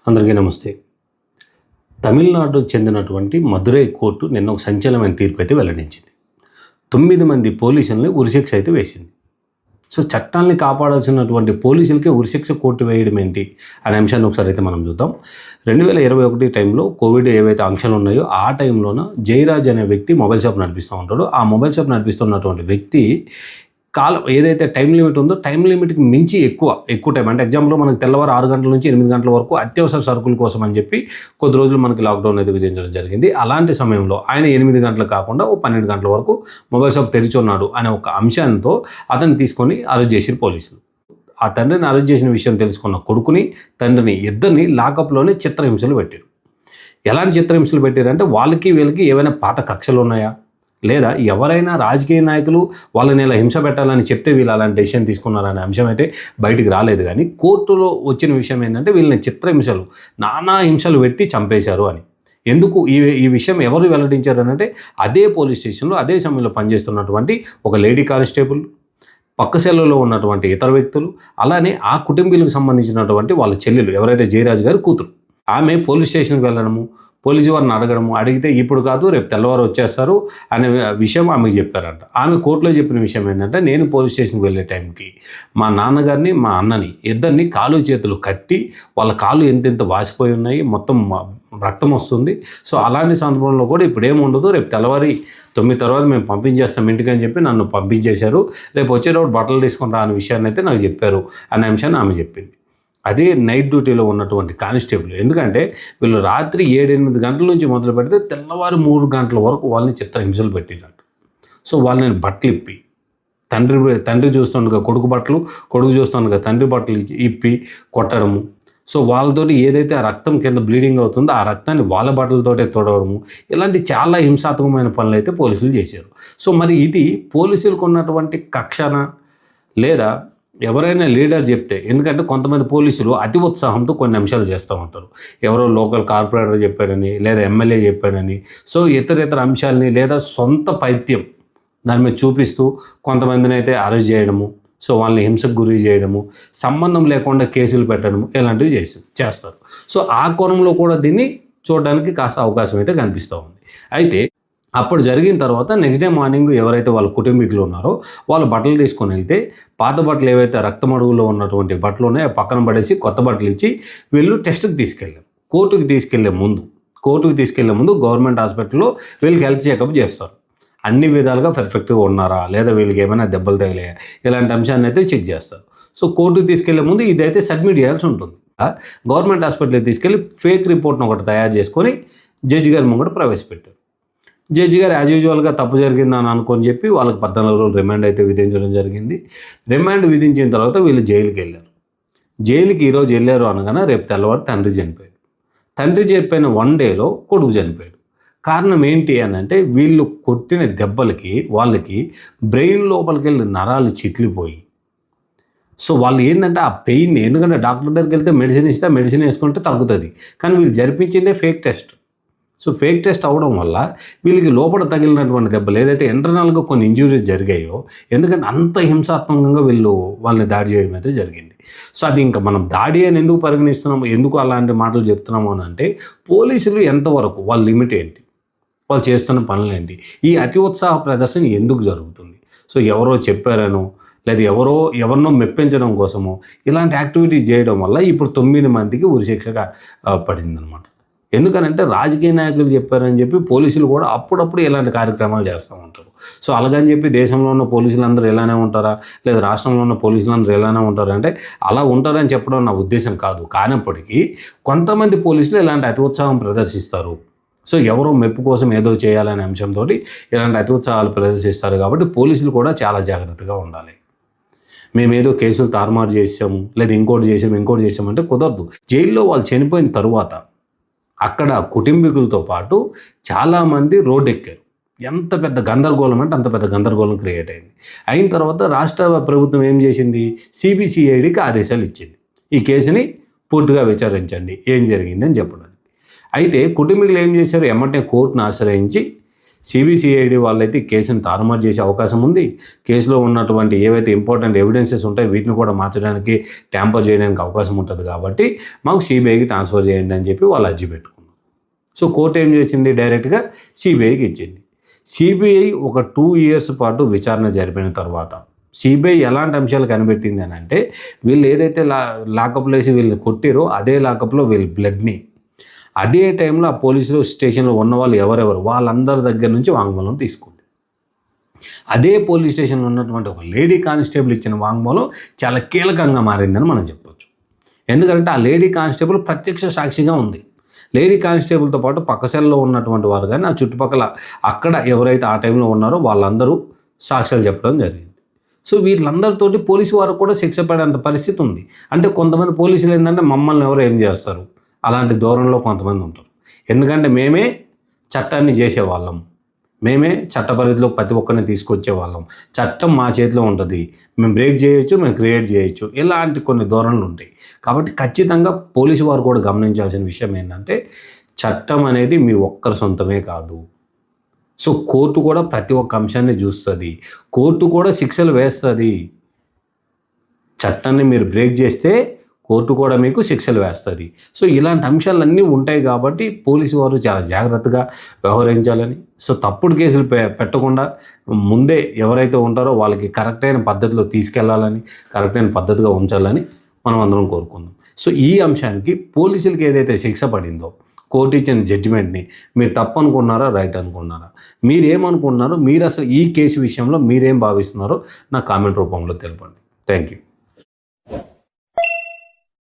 అందరికీ నమస్తే. తమిళనాడుకు చెందినటువంటి మదురై కోర్టు నిన్న ఒక సంచలనమైన తీర్పు అయితే వెల్లడించింది. 9 మంది పోలీసుల్ని ఉరిశిక్ష అయితే వేసింది. సో చట్టాల్ని కాపాడాల్సినటువంటి పోలీసులకే ఉరిశిక్ష కోర్టు వేయడం ఏంటి అనే అంశాన్ని ఒకసారి అయితే మనం చూద్దాం. 2021 టైంలో కోవిడ్ ఏవైతే ఆంక్షలు ఉన్నాయో ఆ టైంలోన జయరాజ్ అనే వ్యక్తి మొబైల్ షాప్ నడిపిస్తూ ఉంటాడు. ఆ మొబైల్ షాప్ నడిపిస్తున్నటువంటి వ్యక్తి కాలం ఏదైతే టైం లిమిట్ ఉందో టైం లిమిట్కి మించి ఎక్కువ టైం అంటే ఎగ్జాంపుల్లో మనకు తెల్లవారు 6 గంటల నుంచి 8 గంటల వరకు అత్యవసర సరుకుల కోసం అని చెప్పి కొద్ది రోజులు మనకి లాక్డౌన్ అయితే విధించడం జరిగింది. అలాంటి సమయంలో ఆయన 8 గంటలు కాకుండా ఓ 12 గంటల వరకు మొబైల్ షాప్ తెరిచి ఉన్నాడు అనే ఒక అంశంతో అతన్ని తీసుకొని అరెస్ట్ చేసిరు పోలీసులు. ఆ తండ్రిని అరెస్ట్ చేసిన విషయం తెలుసుకున్న కొడుకుని తండ్రిని ఇద్దరిని లాకప్లోనే చిత్రహింసలు పెట్టారు. ఎలాంటి చిత్రహింసలు పెట్టారంటే వాళ్ళకి వీళ్ళకి ఏవైనా పాత కక్షలు ఉన్నాయా, లేదా ఎవరైనా రాజకీయ నాయకులు వాళ్ళని ఇలా హింస పెట్టాలని చెప్తే వీళ్ళు అలాంటి డెసిషన్ తీసుకున్నారనే అంశం అయితే బయటికి రాలేదు. కానీ కోర్టులో వచ్చిన విషయం ఏంటంటే వీళ్ళని చిత్రహింసలు నానా హింసలు పెట్టి చంపేశారు అని. ఎందుకు ఈ విషయం ఎవరు వెల్లడించారు అంటే అదే పోలీస్ స్టేషన్లో అదే సమయంలో పనిచేస్తున్నటువంటి ఒక లేడీ కానిస్టేబుల్, పక్క సెల్లులో ఉన్నటువంటి ఇతర వ్యక్తులు, అలానే ఆ కుటుంబీలకు సంబంధించినటువంటి వాళ్ళ చెల్లెలు ఎవరైతే జయరాజ్ గారి కూతురు, ఆమె పోలీస్ స్టేషన్కి వెళ్ళడము, పోలీసు వారిని అడగడము, అడిగితే ఇప్పుడు కాదు రేపు తెల్లవారు వచ్చేస్తారు అనే విషయం ఆమెకు చెప్పారంట. ఆమె కోర్టులో చెప్పిన విషయం ఏంటంటే నేను పోలీస్ స్టేషన్కి వెళ్ళే టైంకి మా నాన్నగారిని మా అన్నని ఇద్దరిని కాలు చేతులు కట్టి వాళ్ళ కాళ్ళు ఎంతెంత వాసిపోయి ఉన్నాయి, మొత్తం రక్తం వస్తుంది. సో అలాంటి సందర్భంలో కూడా ఇప్పుడు ఏముండదు, రేపు తెల్లవారి 9 తర్వాత మేము పంపించేస్తాం ఇంటికి అని చెప్పి నన్ను పంపించేశారు, రేపు వచ్చేటప్పుడు బట్టలు తీసుకొని రా అనే విషయాన్ని అయితే నాకు చెప్పారు అనే అంశాన్ని ఆమె చెప్పింది. అదే నైట్ డ్యూటీలో ఉన్నటువంటి కానిస్టేబుల్, ఎందుకంటే వీళ్ళు రాత్రి 7-8 గంటల నుంచి మొదలు పెడితే తెల్లవారు 3 గంటల వరకు వాళ్ళని చిత్రహింసలు పెట్టినట్టు. సో వాళ్ళని బట్టలు ఇప్పి తండ్రి చూస్తుండగా కొడుకు బట్టలు, కొడుకు చూస్తుండగా తండ్రి బట్టలు ఇప్పి కొట్టడము. సో వాళ్ళతోటి ఏదైతే ఆ రక్తం కింద బ్లీడింగ్ అవుతుందో ఆ రక్తాన్ని వాళ్ళ బట్టలతోటే తొడవడము, ఇలాంటి చాలా హింసాత్మకమైన పనులు అయితే పోలీసులు చేశారు. సో మరి ఇది పోలీసులకు ఉన్నటువంటి కక్షన, లేదా ఎవరైనా లీడర్ చెప్తే, ఎందుకంటే కొంతమంది పోలీసులు అతి ఉత్సాహంతో కొన్ని అంశాలు చేస్తూ ఉంటారు. ఎవరో లోకల్ కార్పొరేటర్ చెప్పాడని, లేదా ఎమ్మెల్యే చెప్పాడని, సో ఇతర అంశాలని లేదా సొంత పైత్యం దాని మీద చూపిస్తూ కొంతమందిని అయితే అరెస్ట్ చేయడము, సో వాళ్ళని హింసకు గురి చేయడము, సంబంధం లేకుండా కేసులు పెట్టడము, ఇలాంటివి చేస్తారు. సో ఆ కోణంలో కూడా దీన్ని చూడడానికి కాస్త అవకాశం అయితే కనిపిస్తూ ఉంది. అయితే అప్పుడు జరిగిన తర్వాత నెక్స్ట్ డే మార్నింగ్ ఎవరైతే వాళ్ళ కుటుంబీకులు ఉన్నారో వాళ్ళు బట్టలు తీసుకొని వెళ్తే పాత బట్టలు ఏవైతే రక్తమడుగులో ఉన్నటువంటి బట్టలు ఉన్నాయో పక్కన పడేసి కొత్త బట్టలు ఇచ్చి వీళ్ళు టెస్ట్కి తీసుకెళ్ళారు. కోర్టుకి తీసుకెళ్లే ముందు గవర్నమెంట్ హాస్పిటల్లో వీళ్ళకి హెల్త్ చెకప్ చేస్తారు. అన్ని విధాలుగా పర్ఫెక్ట్గా ఉన్నారా, లేదా వీళ్ళకి ఏమైనా దెబ్బలు తగిలాయా, ఇలాంటి అంశాన్ని అయితే చెక్ చేస్తారు. సో కోర్టుకి తీసుకెళ్లే ముందు ఇదైతే సబ్మిట్ చేయాల్సి ఉంటుంది. గవర్నమెంట్ హాస్పిటల్కి తీసుకెళ్ళి ఫేక్ రిపోర్ట్ను ఒకటి తయారు చేసుకొని జడ్జి గారి ముంగట ప్రవేశపెట్టారు. జడ్జి గారు యాజ్ యూజువల్గా తప్పు జరిగిందని అనుకొని చెప్పి వాళ్ళకి 14 రోజులు రిమాండ్ అయితే విధించడం జరిగింది. రిమాండ్ విధించిన తర్వాత వీళ్ళు జైలుకి వెళ్ళారు. జైలుకి ఈరోజు వెళ్ళారు అనగానే రేపు తెల్లవారు తండ్రి చనిపోయాడు. తండ్రి చనిపోయిన 1 డేలో కొడుకు చనిపోయాడు. కారణం ఏంటి అని అంటే వీళ్ళు కొట్టిన దెబ్బలకి వాళ్ళకి బ్రెయిన్ లోపలికి వెళ్ళి నరాలు చిట్లిపోయి, సో వాళ్ళు ఏంటంటే ఆ పెయిన్, ఎందుకంటే డాక్టర్ దగ్గరికి వెళ్తే మెడిసిన్ ఇస్తే మెడిసిన్ వేసుకుంటే తగ్గుతుంది, కానీ వీళ్ళు జరిపించిందే fake test. So fake test అవ్వడం వల్ల వీళ్ళకి లోపల తగిలినటువంటి దెబ్బలు ఏదైతే ఇంటర్నల్గా కొన్ని ఇంజ్యూరీస్ జరిగాయో, ఎందుకంటే అంత హింసాత్మకంగా వాళ్ళని దాడి చేయడం అయితే జరిగింది. సో అది ఇంకా మనం దాడి అని ఎందుకు పరిగణిస్తున్నాము, ఎందుకు అలాంటి మాటలు చెప్తున్నాము అని అంటే పోలీసులు ఎంతవరకు వాళ్ళ లిమిట్ ఏంటి, వాళ్ళు చేస్తున్న పనులు ఏంటి, ఈ అతి ఉత్సాహ ప్రదర్శన ఎందుకు జరుగుతుంది. సో ఎవరో చెప్పారనో, లేదా ఎవరినో మెప్పించడం కోసమో ఇలాంటి యాక్టివిటీస్ చేయడం వల్ల ఇప్పుడు 9 మందికి ఉరిశిక్షగా పడిందనమాట. ఎందుకనంటే రాజకీయ నాయకులు చెప్పారని చెప్పి పోలీసులు కూడా అప్పుడప్పుడు ఇలాంటి కార్యక్రమాలు చేస్తూ ఉంటారు. సో అలాగని చెప్పి దేశంలో ఉన్న పోలీసులందరూ ఇలానే ఉంటారా, లేదా రాష్ట్రంలో ఉన్న పోలీసులందరూ ఇలానే ఉంటారా అంటే అలా ఉంటారని చెప్పడం నా ఉద్దేశం కాదు. కానప్పటికీ కొంతమంది పోలీసులు ఇలాంటి అతి ఉత్సాహం ప్రదర్శిస్తారు. సో ఎవరో మెప్పు కోసం ఏదో చేయాలనే అంశంతో ఇలాంటి అతి ఉత్సాహాలు ప్రదర్శిస్తారు. కాబట్టి పోలీసులు కూడా చాలా జాగ్రత్తగా ఉండాలి. మేమేదో కేసులు తారుమారు చేసాము, లేదా ఇంకోటి చేసామంటే కుదరదు. జైల్లో వాళ్ళు చనిపోయిన తరువాత అక్కడ కుటుంబీకులతో పాటు చాలామంది రోడ్డు ఎక్కారు. ఎంత పెద్ద గందరగోళం అంటే అంత పెద్ద గందరగోళం క్రియేట్ అయింది. అయిన తర్వాత రాష్ట్ర ప్రభుత్వం ఏం చేసింది, సిబిసిఐడికి ఆదేశాలు ఇచ్చింది, ఈ కేసుని పూర్తిగా విచారించండి ఏం జరిగిందని చెప్పడానికి. అయితే కుటుంబీకులు ఏం చేశారు, ఎమ్మటే కోర్టును ఆశ్రయించి సిబిసిఐడి వాళ్ళైతే ఈ కేసును తారుమారు చేసే అవకాశం ఉంది. కేసులో ఉన్నటువంటి ఏవైతే ఇంపార్టెంట్ ఎవిడెన్సెస్ ఉంటాయో వీటిని కూడా మార్చడానికి, ట్యాంపర్ చేయడానికి అవకాశం ఉంటుంది. కాబట్టి మాకు సిబిఐకి ట్రాన్స్ఫర్ చేయండి అని చెప్పి వాళ్ళు అర్జీ పెట్టుకున్నారు. సో కోర్టు ఏం చేసింది, డైరెక్ట్గా సిబిఐకి ఇచ్చింది. సిబిఐ ఒక 2 years పాటు విచారణ జరిపిన తర్వాత సిబిఐ ఎలాంటి అంశాలు కనిపెట్టింది అని అంటే, వీళ్ళు ఏదైతే లాకప్లో వేసి వీళ్ళని కొట్టిరో అదే లాకప్లో వీళ్ళ బ్లడ్ని అదే టైంలో ఆ పోలీసులు స్టేషన్లో ఉన్న వాళ్ళు ఎవరెవరు వాళ్ళందరి దగ్గర నుంచి వాంగ్మూలం తీసుకుంది. అదే పోలీస్ స్టేషన్లో ఉన్నటువంటి ఒక లేడీ కానిస్టేబుల్ ఇచ్చిన వాంగ్మూలం చాలా కీలకంగా మారిందని మనం చెప్పొచ్చు. ఎందుకంటే ఆ లేడీ కానిస్టేబుల్ ప్రత్యక్ష సాక్షిగా ఉంది. లేడీ కానిస్టేబుల్తో పాటు పక్క సెల్లో ఉన్నటువంటి వారు కానీ ఆ చుట్టుపక్కల అక్కడ ఎవరైతే ఆ టైంలో ఉన్నారో వాళ్ళందరూ సాక్ష్యాలు చెప్పడం జరిగింది. సో వీళ్ళందరితోటి పోలీసు వారు కూడా శిక్ష పడేంత పరిస్థితి ఉంది. అంటే కొంతమంది పోలీసులు ఏంటంటే మమ్మల్ని ఎవరు ఏం చేస్తారు అలాంటి ధోరణిలో కొంతమంది ఉంటారు. ఎందుకంటే మేమే చట్టాన్ని చేసేవాళ్ళం, మేమే చట్ట పరిధిలో ప్రతి ఒక్కరిని తీసుకొచ్చే వాళ్ళం, చట్టం మా చేతిలో ఉంటుంది, మేము బ్రేక్ చేయొచ్చు, మేము క్రియేట్ చేయొచ్చు, ఇలాంటి కొన్ని ధోరణులు ఉంటాయి. కాబట్టి ఖచ్చితంగా పోలీసు వారు కూడా గమనించాల్సిన విషయం ఏంటంటే, చట్టం అనేది మీ ఒక్కరి సొంతమే కాదు. సో కోర్టు కూడా ప్రతి ఒక్క అంశాన్ని చూస్తుంది, కోర్టు కూడా శిక్షలు వేస్తుంది. చట్టాన్ని మీరు బ్రేక్ చేస్తే కోర్టు కూడా మీకు శిక్షలు వేస్తుంది. సో ఇలాంటి అంశాలన్నీ ఉంటాయి కాబట్టి పోలీసు వారు చాలా జాగ్రత్తగా వ్యవహరించాలని, సో తప్పుడు కేసులు పెట్టకుండా ముందే ఎవరైతే ఉంటారో వాళ్ళకి కరెక్ట్ అయిన పద్ధతిలో తీసుకెళ్లాలని, కరెక్ట్ అయిన పద్ధతిగా ఉంచాలని మనం అందరం కోరుకుందాం. సో ఈ అంశానికి పోలీసులకి ఏదైతే శిక్ష పడిందో కోర్టు ఇచ్చిన జడ్జిమెంట్ని మీరు తప్పు అనుకున్నారా, రైట్ అనుకున్నారా, మీరేమనుకున్నారో, మీరు అసలు ఈ కేసు విషయంలో మీరేం భావిస్తున్నారో నా కామెంట్ రూపంలో తెలపండి. Thank you.